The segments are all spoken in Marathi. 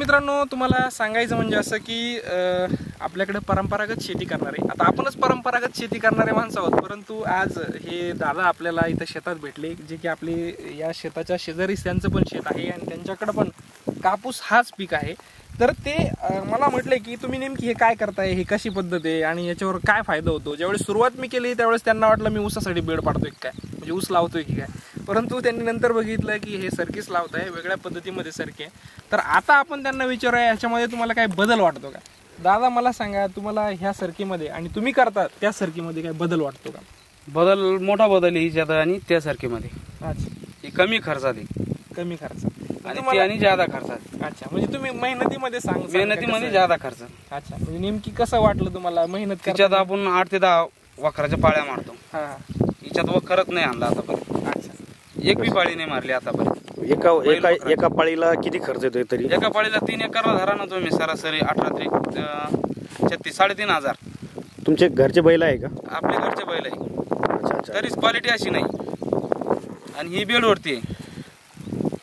मित्रांनो, तुम्हाला सांगायचं म्हणजे असं की आपल्याकडे परंपरागत शेती करणारे, आता आपणच परंपरागत शेती करणारे माणसं आहोत, परंतु आज हे दादा आपल्याला इथं शेतात भेटले, जे की आपले या शेताच्या शेजारीच त्यांचं पण शेत आहे आणि त्यांच्याकडे पण कापूस हाच पीक आहे. तर ते मला म्हटले की तुम्ही नेमकी हे काय करताय, हे कशी पद्धत आहे आणि याच्यावर काय फायदा होतो. ज्यावेळेस सुरुवात मी केली त्यावेळेस त्यांना वाटलं मी ऊसासाठी बेड पाडतोय काय, म्हणजे ऊस लावतोय की काय, परंतु त्यांनी नंतर बघितलं की हे सरकीच लावत आहे, वेगळ्या पद्धतीमध्ये सरकी आहे. तर आता आपण त्यांना विचारूया याच्यामध्ये तुम्हाला काय बदल वाटतो का. दादा मला सांगा, तुम्हाला ह्या सरकीमध्ये आणि तुम्ही करता त्या सरकीमध्ये काय बदल वाटतो का. बदल मोठा बदल आहे ज्यादा आणि त्या सरकीमध्ये. अच्छा, ही कमी खर्चात आहे, कमी खर्च आणि ती आणि ज्यादा खर्चात. अच्छा, म्हणजे तुम्ही मेहनतीमध्ये मेहनतीमध्ये ज्यादा खर्च. अच्छा, म्हणजे नेमकी कसं वाटलं तुम्हाला मेहनत त्याच्यात आपण 8 ते 10 वखराच्या पाळ्या मारतो. हा, हिच्यात वखरच नाही आणला आतापर्यंत. अच्छा, एक बी पाळी नाही मारली आतापर्यंत. एका पाळीला किती खर्च येतोय तरी. एका पाळीला 3 एकरला धरा ना तुम्ही सरासरी 18 3,500. तुमचे घरचे बैल आहे का. आपल्या घरचे बैल आहे. अच्छा. तरीच क्वालिटी अशी नाही, आणि ही बेडवरती आहे.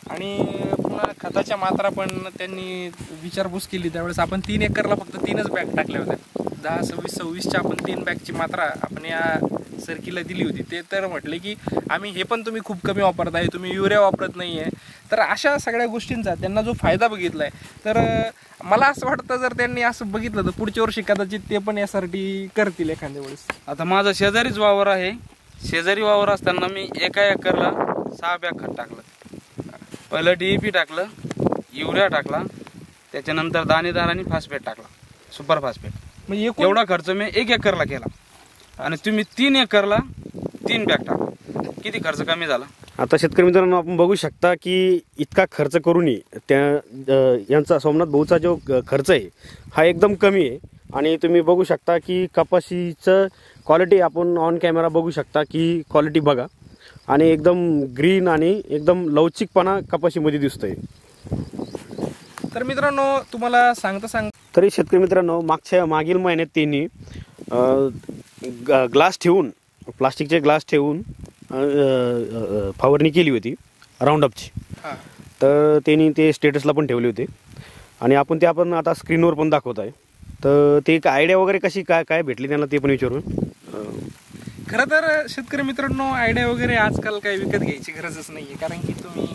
आणि पुन्हा खताच्या मात्रा पण त्यांनी विचारपूस केली त्यावेळेस आपण 3 एकरला फक्त 3च बॅग टाकल्या होत्या. 10, 26, 26च्या आपण 3 बॅगची मात्रा आपण या सरकीला दिली होती. ते तर म्हटले की आम्ही हे पण तुम्ही खूप कमी वापरताय, तुम्ही युरिया वापरत नाही आहे. तर अशा सगळ्या गोष्टींचा त्यांना जो फायदा बघितला आहे, तर मला असं वाटतं जर त्यांनी असं बघितलं तर पुढच्या वर्षी कदाचित ते पण यासाठी करतील एखाद्या वेळेस. आता माझा शेजारीच वावर आहे. शेजारी वावर असताना मी एका एकरला 6 बॅग खत टाकलं. पहिलं DAP टाकलं, युरिया टाकला, त्याच्यानंतर दाणेदार आणि फॉस्फेट टाकला, सुपर फॉस्फेट. म्हणजे एवढा खर्च मी 1 एकरला केला, आणि तुम्ही 3 एकरला 3 बॅग टाकला. किती खर्च कमी झाला. आता शेतकरी मित्रांनो, आपण बघू शकता की इतका खर्च करूनही यांचा सोमनाथ भाऊचा जो खर्च आहे हा एकदम कमी आहे. आणि तुम्ही बघू शकता की कपाशीचं क्वालिटी आपण ऑन कॅमेरा बघू शकता की क्वालिटी बघा, आणि एकदम ग्रीन आणि एकदम लवचिकपणा कपाशीमध्ये दिसतोय. तर मित्रांनो, तुम्हाला तरी शेतकरी मित्रांनो, मागील महिन्यात त्यांनी ग्लास ठेवून, प्लास्टिकचे ग्लास ठेवून फवारणी केली होती राऊंडअपची. तर त्यांनी ते स्टेटसला पण ठेवले होते, आणि आपण ते आता स्क्रीनवर पण दाखवत आहे. तर ते एक आयडिया वगैरे कशी काय भेटली त्यांना ते पण विचारून. खरं तर शेतकरी मित्रांनो, आयडिया वगैरे आजकाल काही विकत घ्यायची गरजच नाही आहे, कारण की तुम्ही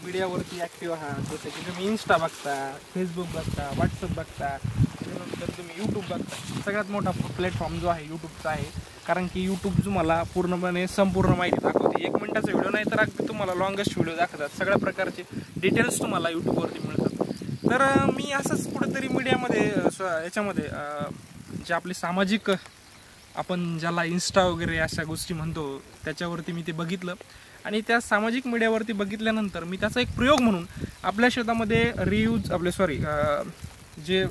मीडियावरती ॲक्टिव्ह आहात. जसं की तुम्ही इन्स्टा बघता, फेसबुक बघता, व्हॉट्सअप बघता, त्यानंतर तुम्ही यूट्यूब बघता. सगळ्यात मोठा प्लॅटफॉर्म जो आहे यूट्यूबचा आहे, कारण की यूट्यूब तुम्हाला पूर्णपणे संपूर्ण माहिती दाखवते. 1 मिनिटाचा व्हिडिओ नाही तर अगदी तुम्हाला लॉंगेस्ट व्हिडिओ दाखवतात. सगळ्या प्रकारचे डिटेल्स तुम्हाला यूट्यूबवरती मिळतात. तर मी असंच कुठेतरी मीडियामध्ये याच्यामध्ये जे आपले सामाजिक, आपण ज्याला इन्स्टा वगैरे अशा गोष्टी म्हणतो, त्याच्यावरती मी ते बघितलं, आणि त्या सामाजिक मीडियावरती बघितल्यानंतर मी त्याचा एक प्रयोग म्हणून आपल्या शेतामध्ये जे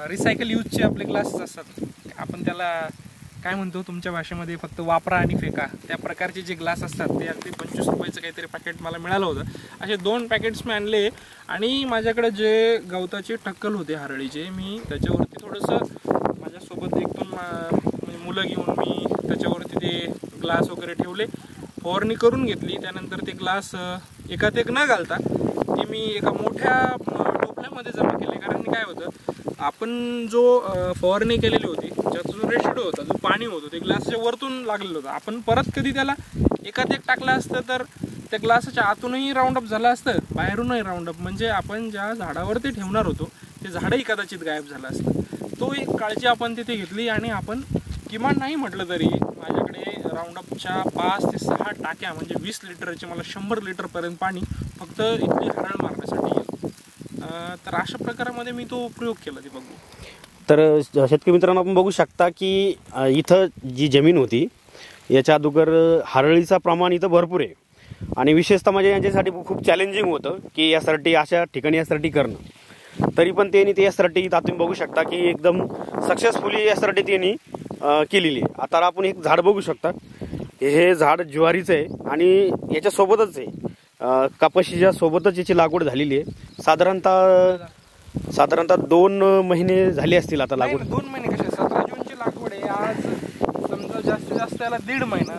रिसायकल यूजचे आपले ग्लासेस असतात, आपण त्याला काय म्हणतो तुमच्या भाषेमध्ये, फक्त वापरा आणि फेका, त्या प्रकारचे जे ग्लास असतात ते अगदी 25 रुपयाचं काहीतरी पॅकेट मला मिळालं होतं. असे 2 पॅकेट्स मी आणले, आणि माझ्याकडे जे गवताचे टक्कल होते हरळीचे, मी त्याच्यावरती थोडंसं माझ्यासोबत 1-2 मुलं घेऊन मी त्याच्यावरती ते ग्लास वगैरे ठेवले, फवारणी करून घेतली. त्यानंतर ते ग्लास एकात एक न घालता ते मी एका मोठ्या टोपल्यामध्ये जमा केले. कारण काय होतं, आपण जो फवारणी केलेली होती त्याचा जो रेशिडो होता, जो पाणी होतं, ते ग्लासच्या वरतून लागलेलं होतं. आपण परत कधी त्याला एकात एक टाकलं असतं तर त्या ग्लासाच्या आतूनही राऊंडअप झालं असतं, बाहेरूनही राऊंडअप, म्हणजे आपण ज्या झाडावरती ठेवणार होतो ते झाडही कदाचित गायब झालं असतं. तो एक काळजी आपण तिथे घेतली, आणि आपण किमान नाही म्हटलं तरी माझ्याकडे राऊंडअपच्या 5 ते 6 टाक्या, म्हणजे 20 लिटरचे, मला 100 लिटरपर्यंत पाणी फक्त इथली हरळ मारण्यासाठी गेलं. तर अशा प्रकारामध्ये मी तो प्रयोग केला ते बघू. तर शेतकरी मित्रांनो, आपण बघू शकता की इथं जी जमीन होती याच्या अगोदर हरळीचं प्रमाण इथं भरपूर आहे, आणि विशेषतः म्हणजे यांच्यासाठी खूप चॅलेंजिंग होतं की यासाठी अशा ठिकाणी यासाठी करणं. तरी पण त्यांनी ते यासाठी तुम्ही बघू शकता की एकदम सक्सेसफुली यासाठी त्यांनी केलेली आहे. आता आपण एक झाड बघू शकता, हे झाड ज्वारीचं आहे, आणि याच्यासोबतच आहे कपाशीच्या सोबतच याची लागवड झालेली आहे. साधारणतः 2 महिने झाले असतील आता लागवड. 2 महिने कशा, 17 जूनची लागवड आहे. आज समजा जास्तीत जास्त त्याला 1.5 महिना,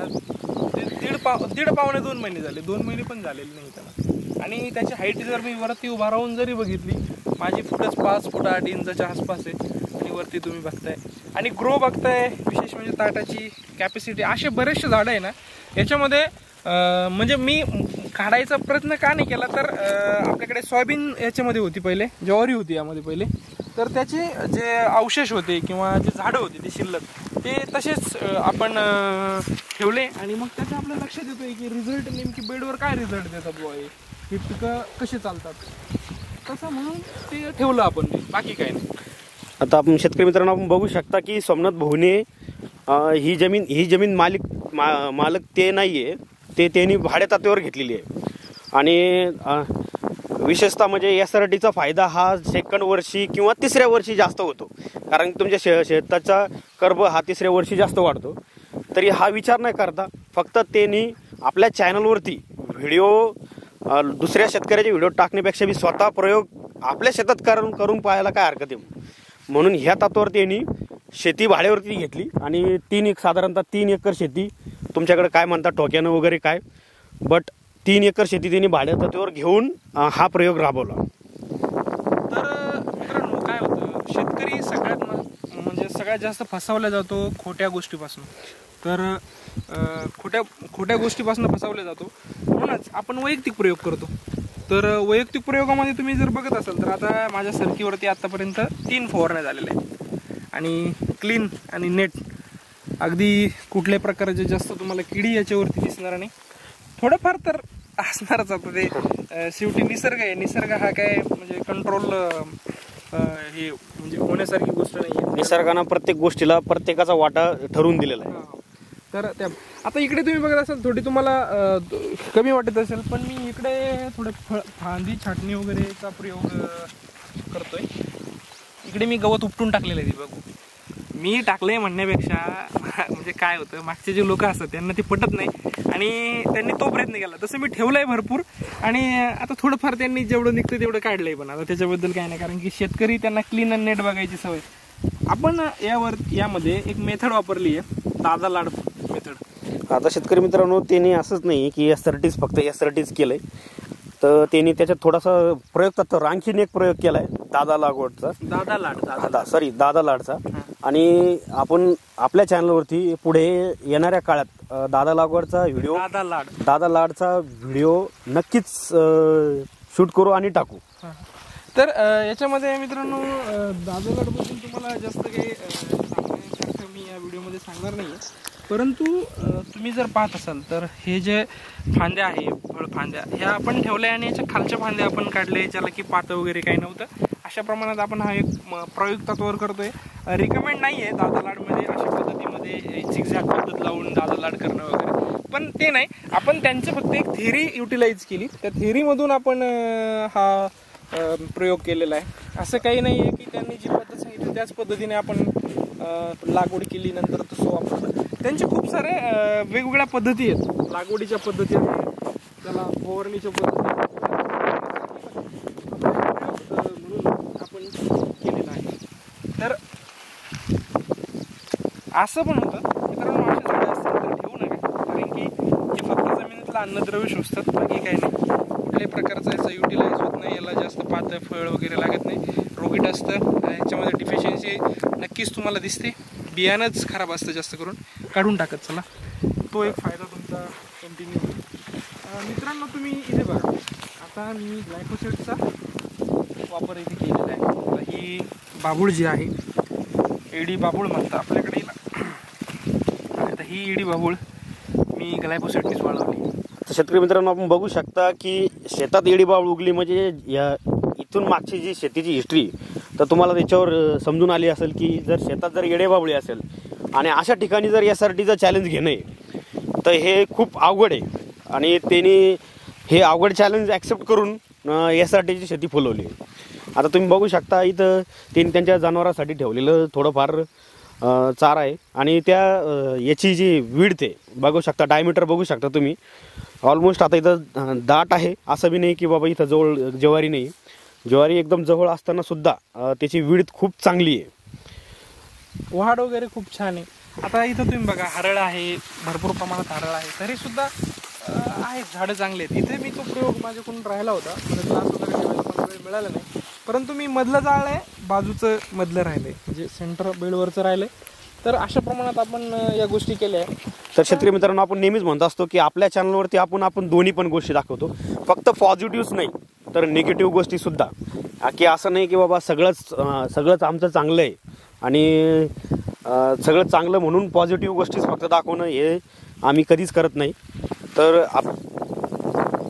दीड पावणे 2 महिने झाले. 2 महिने पण झालेले नाही त्याला. आणि त्याची हाईट जर मी वरती उभा राहून जरी बघितली, माझी फुटच 5 फूट 8 इंचाच्या आसपास आहे. आणि वरती तुम्ही बघताय आणि ग्रो बघताय, विशेष म्हणजे ताटाची कॅपॅसिटी. असे बरेचसे झाडं आहे ना याच्यामध्ये. म्हणजे मी काढायचा प्रयत्न का नाही केला तर आपल्याकडे सोयाबीन याच्यामध्ये होती पहिले, ज्वारी होती यामध्ये पहिले, तर त्याचे जे अवशेष होते किंवा जे झाडं होती ते शिल्लक ते तसेच आपण ठेवले. आणि मग त्याचं आपलं लक्षात येतोय की रिझल्ट नेमकी बेडवर काय रिझल्ट देतात बुवा, हे पिकं कसे चालतात, तसं म्हणून ते ठेवलं आपण, ते बाकी काय नाही. आता आपण शेतकरी मित्रांनो आपण बघू शकता की सोमनाथ भाऊने ही जमीन मालक ते नाही आहे, ते त्यांनी भाड्यातात्यावर घेतलेली आहे. आणि विशेषतः म्हणजे SRTचा फायदा हा सेकंड वर्षी किंवा तिसऱ्या वर्षी जास्त होतो, कारण तुमच्या शेताचा कर्ब हा तिसऱ्या वर्षी जास्त वाढतो. तरी हा विचार नाही करता फक्त त्यांनी आपल्या चॅनलवरती व्हिडिओ दुसऱ्या शेतकऱ्याचे व्हिडिओ टाकण्यापेक्षा मी स्वतः प्रयोग आपल्या शेतात करून पाहायला काय हरकत आहे, म्हणून ह्या तत्वावर त्यांनी शेती भाड्यावरती घेतली. आणि साधारणतः 3 एकर शेती, तुमच्याकडे काय म्हणतात ठोक्यानं वगैरे काय, बट 3 एकर शेती त्यांनी भाड्यातत्वावर घेऊन हा प्रयोग राबवला. तर मित्रांनो काय होतं, शेतकरी सगळ्यात जास्त फसवला जातो खोट्या गोष्टीपासून. तर खोट्या गोष्टीपासून फसवला जातो, म्हणूनच आपण वैयक्तिक प्रयोग करतो. तर वैयक्तिक प्रयोगामध्ये तुम्ही जर बघत असाल तर आता माझ्या सरकीवरती आतापर्यंत 3 फवारण्या झालेल्या आहेत. आणि क्लीन आणि नेट, अगदी कुठल्याही प्रकारचे जास्त तुम्हाला किडी याच्यावरती दिसणार नाही. थोडंफार तर असणारच. आता ते शेवटी निसर्ग आहे, निसर्ग हा काय म्हणजे कंट्रोल हे म्हणजे होण्यासारखी गोष्ट नाही आहे. निसर्गानं प्रत्येक गोष्टीला प्रत्येकाचा वाटा ठरवून दिलेला आहे. तर त्या आता इकडे तुम्ही बघत असाल थोडी तुम्हाला कमी वाटत असेल, पण मी इकडे थोडे फांदी छाटणी वगैरेचा प्रयोग करतोय. इकडे मी गवत उपटून टाकलेलं आहे, बघू मी टाकलंय म्हणण्यापेक्षा म्हणजे काय होतं, मागचे जे लोक असतात त्यांना ते पटत नाही आणि त्यांनी तो प्रयत्न केला. तसं मी ठेवलंय भरपूर आणि आता थोडंफार त्यांनी जेवढं निघतं तेवढं काढलंय. पण आता त्याच्याबद्दल काय नाही, कारण की शेतकरी त्यांना क्लीन अँड नेट बघायची सवय. आपण यामध्ये एक मेथड वापरली आहे, दादा लाड मेथड. आता शेतकरी मित्रांनो त्यांनी असंच नाही की फक्त SRTच केलंय, तर त्यांनी त्याच्यात थोडासा प्रयोग तत्वावर आणखीन एक प्रयोग केलाय दादा लाडचा. आणि आपण आपल्या चॅनलवरती पुढे येणाऱ्या काळात दादा लाडचा व्हिडिओ नक्कीच शूट करू आणि टाकू. तर याच्यामध्ये मित्रांनो दादा लाडबद्दल तुम्हाला जास्त काही सांगण्यासारखं मी या व्हिडिओमध्ये सांगणार नाही, परंतु तुम्ही जर पाहत असाल तर हे जे फांद्या आहे, फळफांद्या ह्या आपण ठेवल्या आणि याच्या खालच्या फांद्या आपण काढले, ज्याला की पातं वगैरे काही नव्हतं. अशा प्रमाणात आपण हा एक प्रयोग तत्वावर करतोय. रिकमेंड नाही आहे दादा लाडमध्ये अशा पद्धतीमध्ये झिगझॅग पद्धत लावून दादा लाड करणं वगैरे, पण ते नाही. आपण त्यांचं फक्त एक थिअरी युटिलाइज केली, त्या थिअरीमधून आपण हा प्रयोग केलेला आहे. असं काही नाही आहे की त्यांनी जी पद्धत सांगितली त्याच पद्धतीने आपण लागवड केली नंतर तसं वापरलं. त्यांचे खूप सारे वेगवेगळ्या पद्धती आहेत, लागवडीच्या पद्धती आहेत, त्याला फवारणीच्या पद्धती म्हणून आपण केलेलं आहे. तर असं पण होतं मित्रांनो, असे झाडं असतील तर ठेवू नका, कारण की हे फक्त जमिनीतलं अन्नद्रव्य शोषतात, बाकी काही नाही. कुठल्याही प्रकारचं याचा युटिलाइज होत नाही, याला जास्त पातळ फळ वगैरे लागत नाही, रोगीट असतं. याच्यामध्ये डिफिशियन्सी नक्कीच तुम्हाला दिसते. बियाणंच खराब असतं जास्त करून, काढून टाकत चला, तो एक फायदा तुमचा कंटिन्यू होईल. मित्रांनो तुम्ही इथे बघा, आता मी ग्लायफोसेटचा वापर इथे केलेला आहे. ही बाभूळ जी आहे, एडी बाभूळ म्हणतात आपल्याकडे हिला. आता ही एडी बाभूळ मी ग्लायफोसेटनीच वाढवली. शेतकरी मित्रांनो आपण बघू शकता की शेतात एडी बाभूळ उगली म्हणजे इथून मागची जी शेतीची हिस्ट्री तर तुम्हाला त्याच्यावर समजून आली असेल की जर शेतात जर येडेबाबळी असेल आणि अशा ठिकाणी जर SRTचं चॅलेंज घेणं आहे तर हे खूप अवघड आहे. आणि त्यांनी हे अवघड चॅलेंज ॲक्सेप्ट करून SRTची शेती फुलवली. आता तुम्ही बघू शकता इथं त्यांनी त्यांच्या जनावरांसाठी ठेवलेलं थोडंफार चारा आहे आणि त्या याची जी विड्थ आहे बघू शकता, डायमीटर बघू शकता तुम्ही. ऑलमोस्ट आता इथं दाट आहे, असं बी नाही की बाबा इथं जवळ ज्वारी नाही. ज्वारी एकदम जवळ असताना सुद्धा त्याची विड्थ खूप चांगली आहे, वाढ वगैरे खूप छान आहे. आता इथं तुम्ही बघा हरळ आहे, भरपूर प्रमाणात हरळ आहे, तरी सुद्धा आहेत झाडं चांगले आहेत. इथे मी तो प्रयोग माझ्याकडून राहिला होता, मला क्लास वगैरे ठेवायला मला वेळ मिळाला नाही, परंतु मी मधलं जाळलंय, बाजूचं मधलं राहिलंय, म्हणजे सेंटर बेडवरचं राहिलंय. तर अशा प्रमाणात आपण या गोष्टी केल्या. तर शेतकरी मित्रांनो, आपण नेहमीच म्हणत असतो की आपल्या चॅनलवरती आपण दोन्ही पण गोष्टी दाखवतो, फक्त पॉझिटिव्हच नाही तर निगेटिव्ह गोष्टी सुद्धा. की असं नाही की बाबा सगळंच आमचं चांगलं आहे आणि सगळं चांगलं म्हणून पॉझिटिव्ह गोष्टीच फक्त दाखवणं हे आम्ही कधीच करत नाही. तर